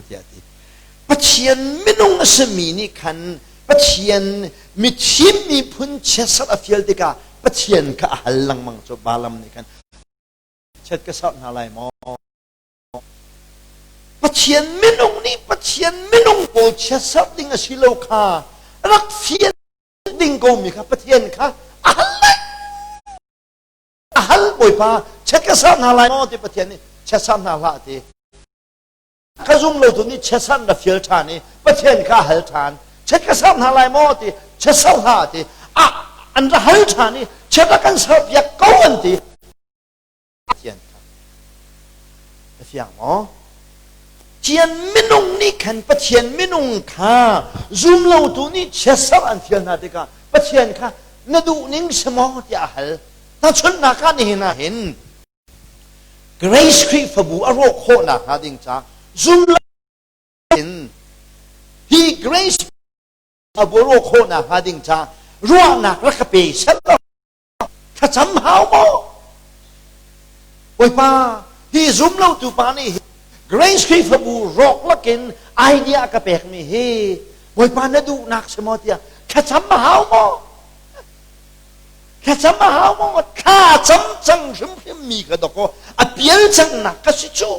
เดียดีปะเทียนไม่นุ่งสมีนี่คันปะเทียนมีทีมมีพุนเช็ดสัตว์เฟียลติกาปะเทียนก็หันหลังมังจบบาลัมนี่คันเช็ดกระสอบอะไรมอปะเทียนไม่นุ่งนี่ปะเทียนไม่นุ่งโกเช็ดสัตว์ดิ่งสิโลคารักเฟียดิ่งโกมีครับปะเทียนค่ะฮัลบ่อยป้าเช็ดกระสับนาลายมอที่ประเทศนี้เช็ดซ้ำนาลาที่ข้าซุ่มเราตัวนี้เช็ดซ้ำดับเฟิลชานี่ประเทศข้าฮัลชานเช็ดกระสับนาลายมอที่เช็ดซ้ำหาที่อันละฮัลชานี่เช็ดกันสับอยากก้อนที่เทียนครับเสียงหมอเทียนไม่นุ่งนี่ขันประเทศไม่นุ่งข้าซุ่มเราตัวนี้เช็ดซ้ำอันเทียนนาที่ข้าประเทศข้านาดูนิ่งสมองที่ฮัลถ้าชนนักนี่นะเห็น Grace ครีฟบูอารมณ์โคนักฮะดิงจ้าซุ่มเห็นที่ Grace บูอารมณ์โคนักฮะดิงจ้ารัวนักรักเปียฉันถ้าจำหาวมั้งโอ้ยป้าที่ซุ่มเราตัวป้านี่ Grace ครีฟบูรอกลักกินไอเดียกระเปกมีเฮ้โอ้ยป้าเนี่ยดูนักสมอติถ้าจำหาวมั้งแค่จำมาหาว่าข้าจำจังริมริมมีกระดกอ่ะเปลี่ยนจังนักก็สิจู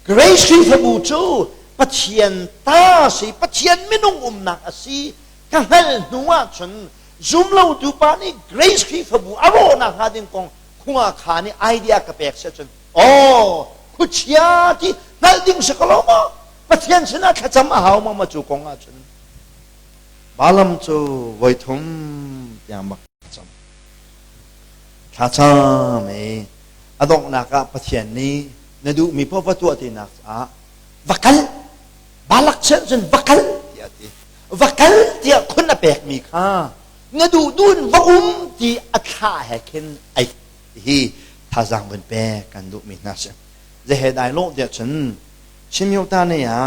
Grace ครีฟบูจูปะเทียนตาสิปะเทียนไม่นุ่งนักสิกันให้หนูว่าฉันซุ่มเราดูปานี่ Grace ครีฟบูอารมณ์นักหาดิงกงหัวขานี่ไอเดียกระเปกเสียจนโอ้คุชยาที่นั่นดิ่งสกลมาปะเทียนฉันน่ะแค่จำมาหาว่ามาจูกงอาฉัน balam chu voi thum yang mak cham tha cham e adong naka pathian ni nadu mi po patu ati nak a vakal balak chen vakal ti ati vakal ti khun apek mi kha nadu dun va ti akha he ken ai hi tha jang bun pe kan du mi na se je he dai lo de chen chim yo ta ne ya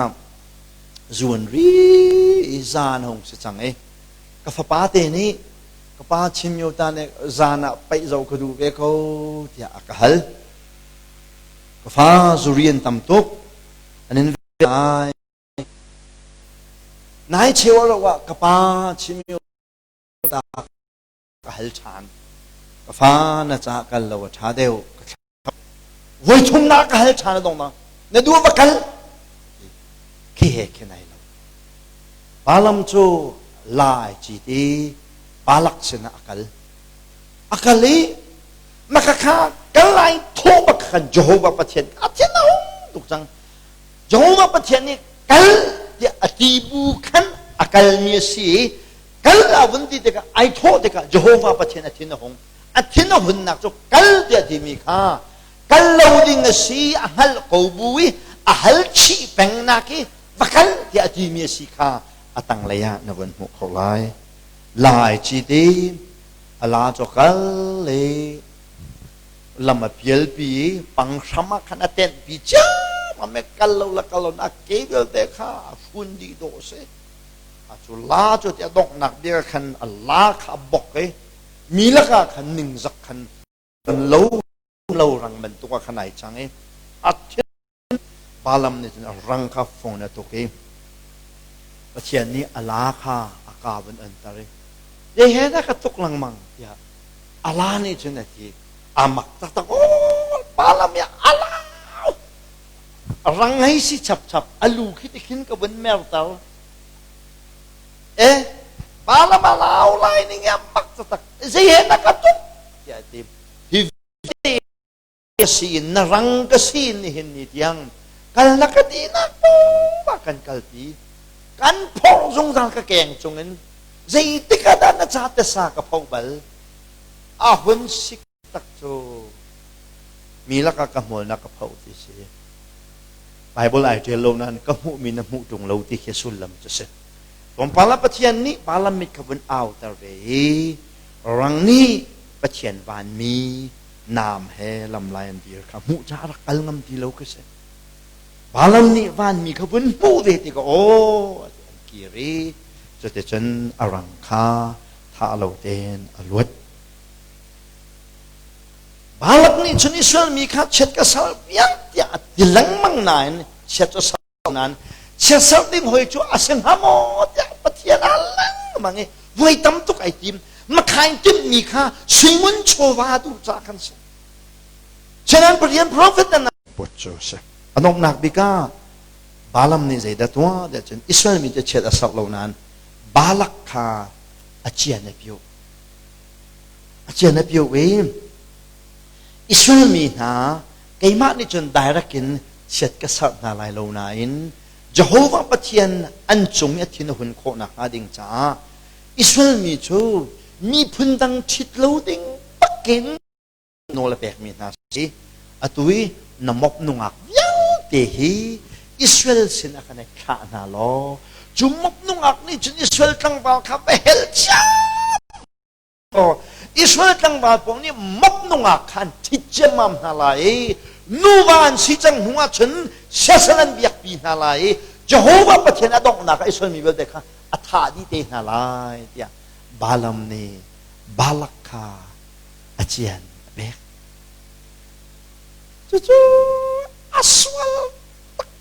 zuan ri zan hong se chang e ka fa pa te ni ka pa chim yo ta ne zana pai zo ka du ve ko ti ka hal ka fa zurian tam tok anin ai nai chewa lo wa ka pa chim yo ta ka hal chan ka fa na cha kal lo tha deu voi thum na ka hal chan dong na na du va kal ki he ke nai lo balam chu lai chi ti balak sina akali makaka kalai tho bak khan Jehovah pathian athian na tuk chang Jehovah pathian ni kal ya atibu khan akal ni si kal avun ti te ka ai tho te ka Jehovah pathian athin hong athin hun nak chu kal dia ti mi kha kal lo ding si ahal ko bui ahal chi peng na ki bakal dia ti mi si kha atang laya na wan mu kho lai lai chi ti ala cho kal le lama piel pi pang sama khan aten pi cha ma me kal lo la kal na ke bel te kha fun di do se a chu la chu ti dok nak dia khan Allah kha bok ke mi la ka khan ning zak khan lo rang man tu ka khanai chang e a balam ni rang kha phong na to ke pathian ni ala kha aka ban an tare ye he na ka tuk lang mang ya ala ni chen na ti amak tak tak oh balam ya ala rang hai si chap alu khit khin ka ban mer taw balam ala lai ni ngam mak tak ye he na ka tuk ya ti si na rang ka sin ni hin ni tiang kal na ka di na po kan kalti kan phong zung dal ka keng chungen zai tikada na cha te sa ka phobal a hun sik tak cho mila ka ka mol na ka phau ti se bible ai te lo nan ka mu mi na mu tung lo ti khe sulam che se tom pala pathian ni pala mit ka bun au tar ve rang ni pathian van mi nam he lam lion dir ka mu cha ra kal ngam ti lo ka se balam ni van mi ka bun pu ve ti ko o ki ri cho te chen arang kha tha lo ten alwat balak ni chen Israel mi kha chet ka sal yang tia tilang mang nan chet cho sal nan chet sal ding hoi chu aseng hamo tia pathian alang mangi voi tam tu kai tim ma khai tim mi kha suimun chowa du cha kan se chenan prian prophet na pocho se anok nak bika balam ni zai da tua da chen Israel mi te chet asal lo nan balak kha achian na pio we Israel mi na kai ma ni chen dairekin chet ka sat na lai lo na in Jehovah pathian an chung ya thin hun kho na ha ding cha Israel mi chu mi phun dang thit lo ding pakin no la pek mi na si atui namok nungak yang te hi Israel sin akane kha na lo chumok nungak ni chen Israel tang ba kha be hel cha Israel tang ba pong ni mok nungak khan thitche mam na lai nuwan si chang hunga chen sasalan biak pi na lai Jehovah pathian adong na ka Israel mi bel de kha atha di te na lai tia balam ni balak kha achian bek chu aswal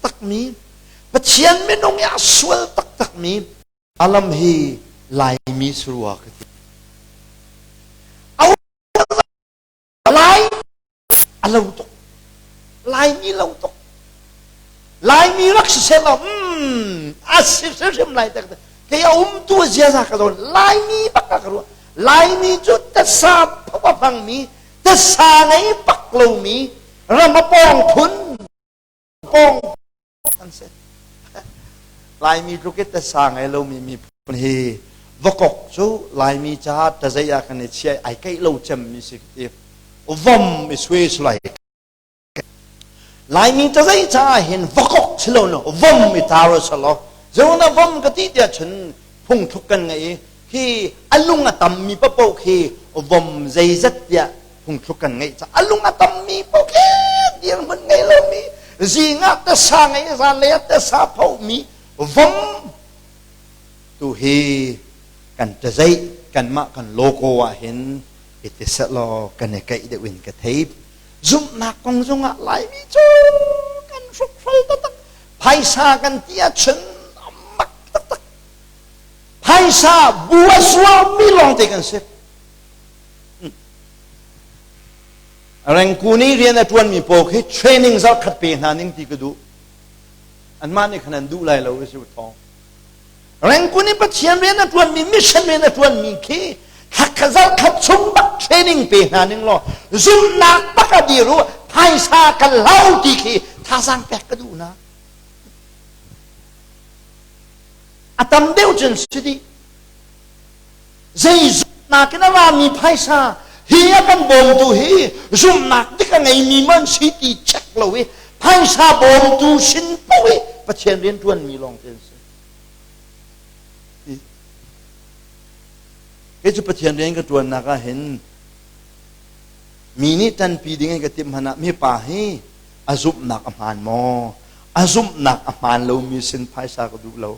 tak mi pathian me nong ya aswal tak mi alam hi lai mi surwa ka au lai alo to lai mi lo to lai mi rak se la asif se lai tak kaya tu zia za ka don lai mi bak ka ru lai mi chu ta sa pa pang mi ta sa ngai pak lo mi rama pong thun pong an se lai mi chu ke ta sa ngai lo mi pun hi vokok chu lai mi cha ta zaya kan ni chia ai kai lo chem mi sikti vom mi swes lai lai mi ta zai cha hin vokok chilo no vom mi taro salo zona vom ka ti dia chen phung thuk kan ngai khi alung atam mi pa po khi vom zai zat ya phung thuk kan ngai cha alung atam mi po khi dia man ngai lo mi zinga ta sa ngai za le ta sa pho mi vom tu hi kan ta zai kan ma kan logo wa hin ite lo kan ne kai de win ka thei zum na kong zunga lai mi chu kan suk phal ta tak phai sa kan tia chen mak tak tak phai sa bua swa mi long te kan se rang kuni rian na tuan mi po khi training zat khat pe na ning ti ka du an ma ni khanan du lai lo su thong rang kuni pa chian rian na tuan mi mission rian na tuan mi khi hakazal khat chung bak training pe na ning lo zum na pak di ru phai sa kan lau ti khi tha sang pek ka du na atam deu chen sidi zai na ke na la mi phai sa hi kan bom tu hi zum na ti ka ngai mi man city check lo we phai sa bom tu sin po we pa chen rian tuan mi long ten cái chú bạch hiền đến cái tuần nào cái hình mini tan pi dengan cái tim hana mi pahi azum nak aman mo azum nak aman lo mi sin phai sa ko du lo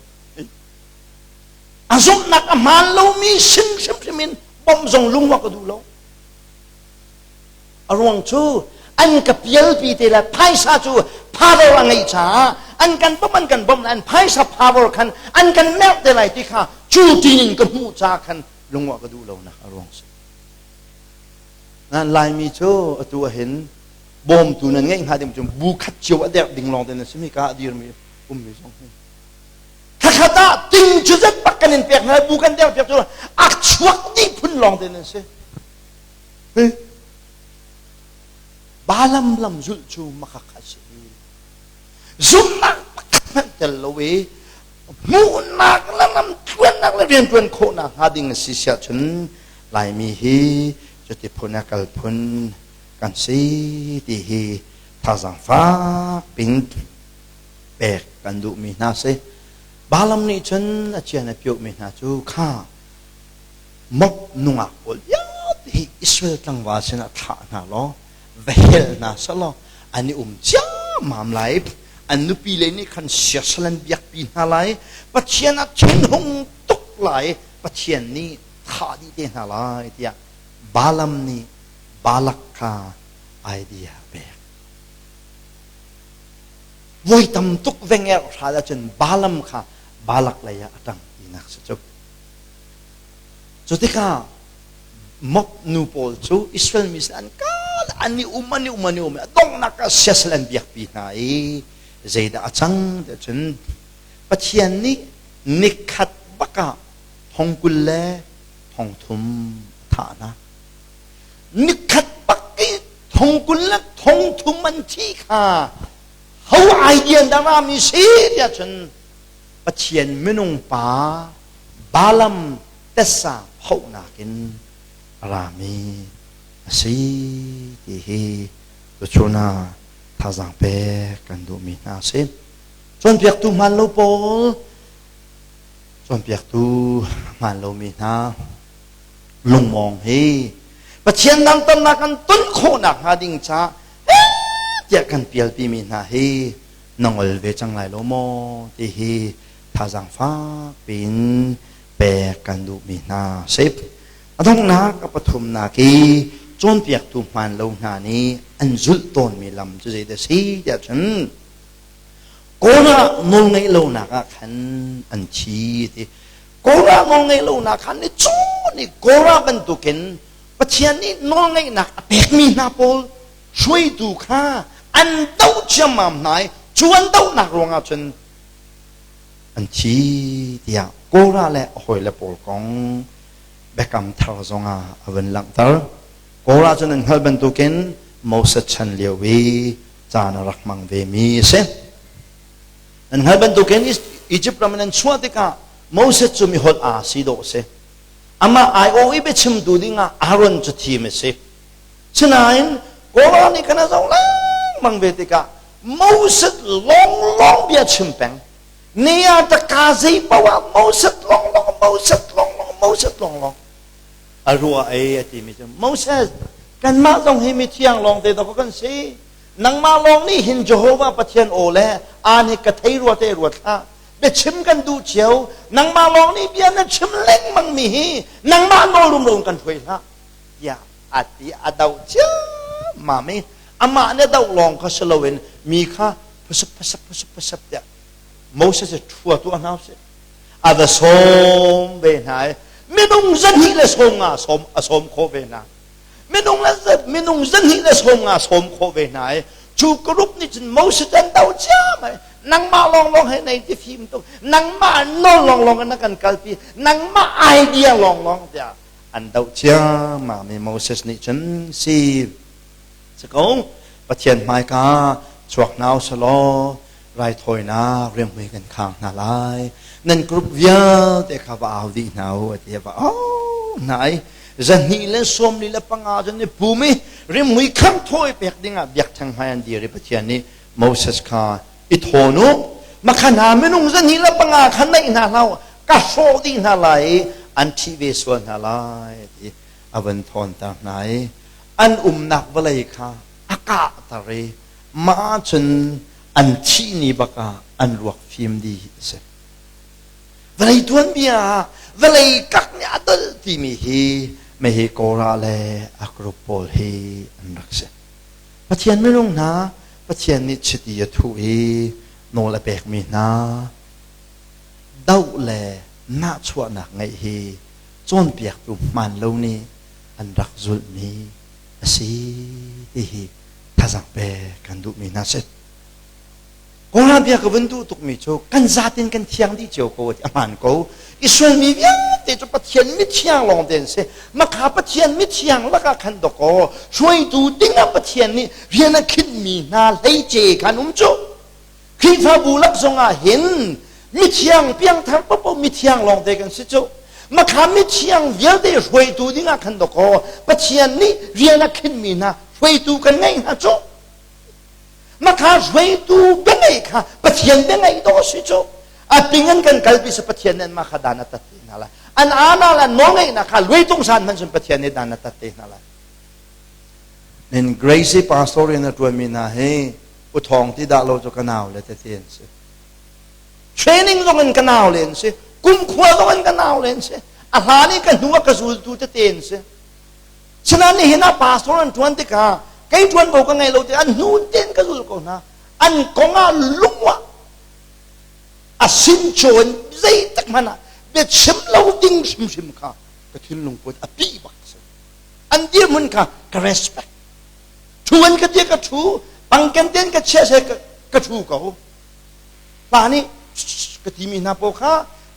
azum nak aman lo mi sin sim min bom zong lung wa ko du lo arong chu an ka pial pi te la phai sa chu pha lo angai cha an kan bom an phai sa pha lo kan an kan melt te lai ti kha chu ti nin ka mu cha kan lung wa ka du lo na arong se nan lai mi cho atu hen bom tu nan ngai ha dem chum bu khat chiu adek ding long den simi ka dir mi mi song khata ting chu zat pakkan in pek na bu kan der pek chu ak chuak di phun long den se balam lam zul chu makakha se zum nak pakkan tel lo we mu nak lam tuan nak le rian tuan kho na ha ding si sia chun lai mi hi cho ti phuna kal phun kan si ti hi tha zang fa pin pek kan du mi na se balam ni chun a chian a pyo mi na chu kha mok nunga ol ya hi Israel tang wa sena tha na lo vehel na sa lo ani cha mam lai an nu pi le ni khan sia salan biak pi na lai pathian a chen hong tuk lai pathian ni tha di te na lai tia balam ni balakha idea be voi tam tuk vengel tha da chen balam kha balak la ya atang inak se chok chotika mok nu pol chu Israel misan kal ani umani dong naka sia salan biak pi na zaida achang de chen pathian ni nikhat baka thongkul le thongthum thana nikhat bakki thongkul le thongthum man thi kha how idea da mi si ya chen pathian menung pa balam tessa hau na kin rami si ti hi to chuna tha zang pe kan du mi na se chon piak tu man lo pol chon piak tu man lo mi na lung mong he pathian dang tam na kan tun kho na ha ding cha ya kan pial pi mi na he nongol ve chang lai lo mo ti hi tha zang fa pin pe kan du mi na se adong na ka pathum na ki chon piak tu man lo na ni an zul ton mi lam chu zai da si ya chen kora nol ngai lo na ka khan an chi ti kora nol ngai lo na khan ni chu ni kora ban tu ken pathian ni nol ngai na pek mi na pol shui tu kha an dau chamam nai chuan dau na ronga chen an chi tia kora le hoi le pol kong bekam thar zonga awen lang tar kora chen an hal ban tu ken Moses chan liawi chana rakmang ve mi se an hal ban tu ken Egypt ramanan chua te ka โมเสสจะมีหดอาสีโดเสอามาไอโออีเบชิมดูดิงาอารอนจะทีมเสฉะนั้นก็ว่านี่ขณะสองล่างมังเวติกาโมเสสลองเบียชิมแปงเนี่ยตะกาซีปว่าโมเสสลองโมเสสลองอารัวไอ้ทีมิจโมเสสกันมาต้องให้มีเที่ยงลองเตะตะกันสินังมาลองนี่เห็นเจ้าว่าประเทศโอเล่อ่านให้กระเทยรัวเตะรัวท่าไปชิมกันดูเชียวนังมาลองนี่เบียนชิมเล็กมังมีนังมาโนรุมกันถวยละอย่าอาทิอาดาวเจ้ามาไม่อามาเนี่ยดาวลองเขาเฉลวินมีค่าพัสเดียโมเสสชัวตัวน้าเสียอาดสมเบนายไม่ต้องจันฮิเลสงอาสมโคเบนายไม่ต้องจันฮิเลสงอาสมโคเบนายชูกรุ๊ปนี่จนโมเสสดาวเจ้าไหมนังมาลองให้ในที่ฟิล์มตรงนังมาโน่ลองกันนักกันกัลปีนังมาไอเดียลองเดียอันดาวเจ้ามาไม่โมเสสนี่จนสิสกงประเทศไมกาชวกนาวสโลไรถอยนาเรียงมือกันข้างนาลายนั่นกรุ๊ปเยอะแต่ข้าว่าเอาดีนาวเดียว่าโอ้ไหนจันนี่เล่นส้มนี่เล่นปังอาจันนี่ภูมิเรียงมือข้างถอยเปียกดิ่งอ่ะเบียกทางให้อันเดียร์ประเทศนี้โมเสสข้าอิทโหนุมาขนาดไม่นุ่งจันนี่เล่นปังอาขันในนาเรากระโชดีนาลายอันที่เวสวนนาลายที่อวันทอนต่างไหนอันนักบลัยข้าอากาศตะเรมาจนอันที่นี่บักอันรวกฟิล์มดีเสวลัยทวนเบียวลัยกักเนี่ยอัดที่มีฮีไม่ฮีโกราเลอักรุปโอลฮีอันรักเสประเทศไม่ลงนะประเทศนี้ชิดยทุยโนละเบกมีนะดาวเลน่าชัวนักไงฮีจนเปียกตุมันเหล่านี้อันรักจุลนี้สิที่ฮีถ้าสังเปกันดูมีน่าเสร็จก็ราเบียกับวันดูตุกมีโจกันจัดกันเที่ยงที่เจ้าโกที่อามันโกอิส่วนมีเวียนแต่จะประเทศมิเที่ยงลองเดินเสมาขาประเทศมิเที่ยงแล้วก็ขันดอกช่วยดูดิ้งประเทศนี้เรียนคิดมีนาเลยเจกันโจคิดว่าบุลักษณะเห็นมิเที่ยงเพียงทางปุ๊บมิเที่ยงลองเดินกันสิโจมาขามิเที่ยงเวียนได้ช่วยดูดิ้งขันดอกประเทศนี้เรียนคิดมีนาช่วยดูกันไงฮะโจมาข้าช่วยดูเป็นไงค่ะประเทศเป็นไงตัวสิโจอาปิงันกันกัลบิสประเทศนั้นมาขดานัตตินั่นแหละอันอาณาละน้องไงนะค่ะรวยตรงสารมันจนประเทศนี้ดานัตตินั่นแหละนี่เกรซี่พาสตอร์ในตัวมีนาเฮอุทองที่ดาวโลจกันเอาเลยเทียนสิเทรนนิ่งตรงกันเอาเลยสิกุมขวดตรงกันเอาเลยสิอาหารนี่กันหัวกระสุนดูเทียนสิฉะนั้นนี่เห็นนะพาสตอร์นั้นทวนติกาไอ้ทวนบอกกันไงเราจะอันนู้นเด่นก็รู้ก่อนนะอันกงอาลุงวะอาสินโจนใจตักมันอ่ะเบ็ดชิมเราดิ้งชิมค่ะก็ทิ้งลงไปอภิบักษอันเดียมันค่ะก็ respect ชวนกันเดียก็ชูปังกันเด่นก็เชื่อก็ชูเขาป่านี้ก็ที่มีนาโปค่ะ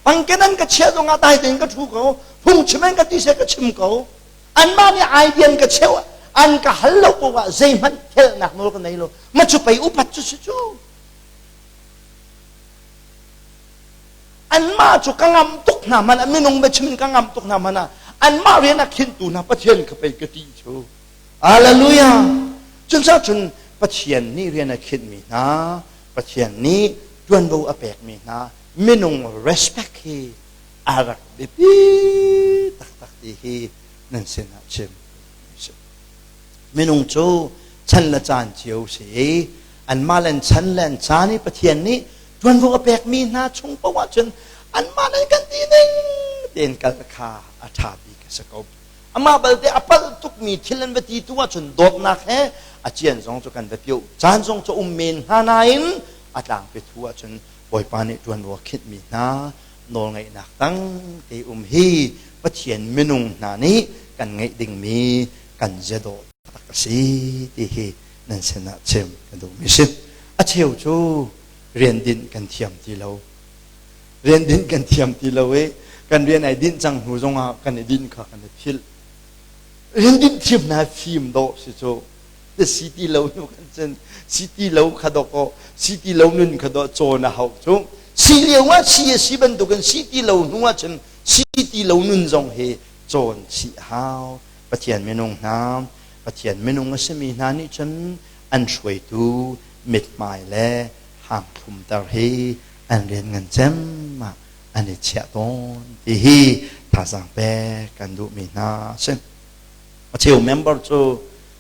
ปังกันนั้นก็เชื่อตรงอาตายเด่นก็ชูเขาพุ่งชิมกันที่เชื่อก็ชิมเขาอันมาเนี่ยไอเดียนก็เชื่ออันก็ฮัลโหลบอกว่าใจมันเท่านักโน้กันไหนloมันจะไปอุปัชจุจูอันมาจุกังงำตุกนามันไม่นงไปชิมกังงำตุกนามันอันมาเรียนนักขินตูนะประเทศก็ไปกติจูอาเลลูยาจนซะจนประเทศนี้เรียนนักขินมีนะประเทศนี้ดวนดูอเปกมีนะไม่นง respect ฮีอารักเบบีตักดีนั่นเสนาเชมไม่นุ่งโจฉันละจานเจียวเสียอันมาเล่นฉันเล่นจานี่ประเทศนี้จวนพวกแปลกมีนาชงประวัติจนอันมาเล่นกันทีนึงเด่นกันราคาอาชาบีกันสกอบอามาบัลเดอปัลตุกมีที่เล่นไปทีตัวจนโดดนักแฮอาเจียนสองจุกันไปเปียวจานสองจะเมนฮานาอินอาจารย์ไปทัวจนบ่อยปานี่จวนวัวคิดมีนาโนไงนักตั้งที่ฮีประเทศไม่นุ่งนานี้กันไงดิ่งมีกันจะโดดสิที่ฮีนั่นเสนาเชมกันดูมิสิอาเชียวจูเรียนดินกันเทียมที่เราเรียนดินกันเทียมที่เรากันเรียนไอ้ดินจังหูจงอากันไอ้ดินข้ากันไอ้พิลเรียนดินเทียมนาฟิล์มโดสิโจแต่สิที่เราอยู่กันจนสิที่เราขดก็สิที่เรานุ่นขดโจนะเขาจง si liu wa si ban tu kan si ti lo nuwa chen si ti lo nun jong he chon si hao pathian menung nam pathian menung asmi na ni chen an shwai tu mit mai le ham thum tar he an ren ngan chem ma an ni chia ton ti hi ta sang pe kan du mi na sen a cheu member chu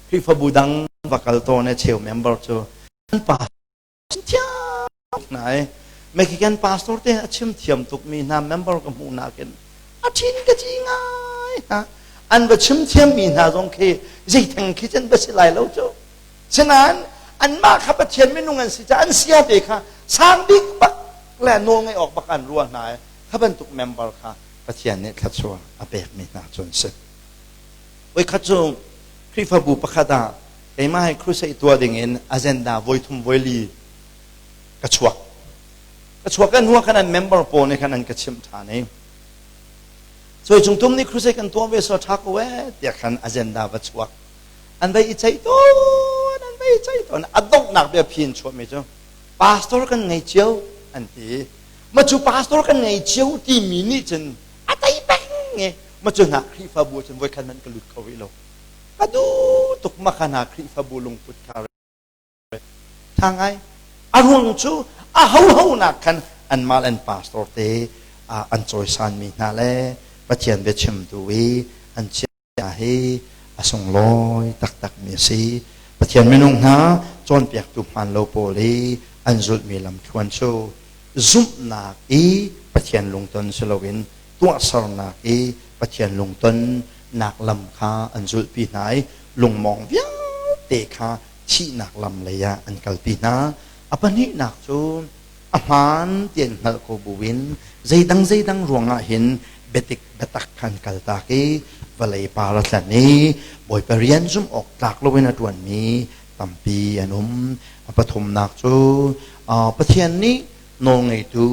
khi fa budang vakal to ne cheu member chu an pa chia nai Mexican pastor te achim thiam tuk mi na member ka mu na ken achin ka chi ngai ha an ba chim thiam mi na jong ke zai thang ki chen ba si lai lo cho senan an ma kha pa thian menung an si cha an sia te kha sang dik ba la no ngai ok ba kan ruwa nai kha ban tuk member kha pa thian ne kha chwa a pe mi na chon se oi kha chu kri fa bu pa kha da ei ma hai cru sei tua ding in agenda voi thum voi li ka chwa kan huwa kan member po ne kan ka chim tha ne so chung tum ni cruise kan to ve so thak we ya kan agenda ba chuak an bai i chai to adok nak be phin chho me cho pastor kan ngai chiu an ti ma chu pastor kan ngai chiu ti mi ni chen atai bang nge ma chu na khri fa bu chen voi kan man ka lut ko wi lo ka du tuk ma khana khri fa bu lung put ka thang ai arung chu a hau na kan an mal an pastor te an choi san mi na le pathian be chim tu wi an chia he asong loi tak mi si pathian menung na chon piak tu man lo po le an zul mi lam thuan chu zum na i pathian lung ton selowin tua sar na i pathian lung ton nak lam kha an zul pi nai lung mong via te kha chi nak lam le ya an kal pi na apani nak chu aman tien hal ko buwin zai dang ruanga hin betak kan kal ta ki valai parat la ni boy perian zum ok tak lo wena tuan mi tampi anum apathum nak chu pathian ni no ngai tu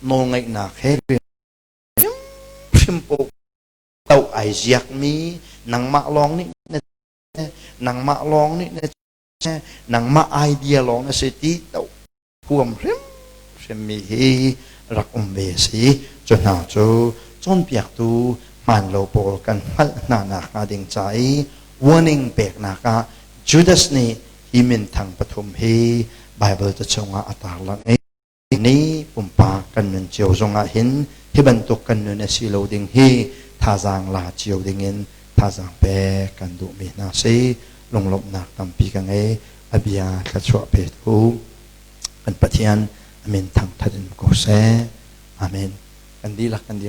no ngai na khe simpo tau ai ziak mi nang ma long ni nang ma long ni nang ma idea long na se ti tau kuam rem mi hi rak be si cho na chu chon piak tu man lo pol kan hal na ka ding chai warning pek na ka Judas ni himin thang pathum hi Bible ta chunga atar lang ni pumpa kan nun chiu zonga hin hiban tuk kan nun si lo ding hi tha jang la chiu ding in tha jang pe kan du mi na si longlop nak tampi ka nge abia ka chwa pe tu kan pathian amen thang thadin ko se amen kan di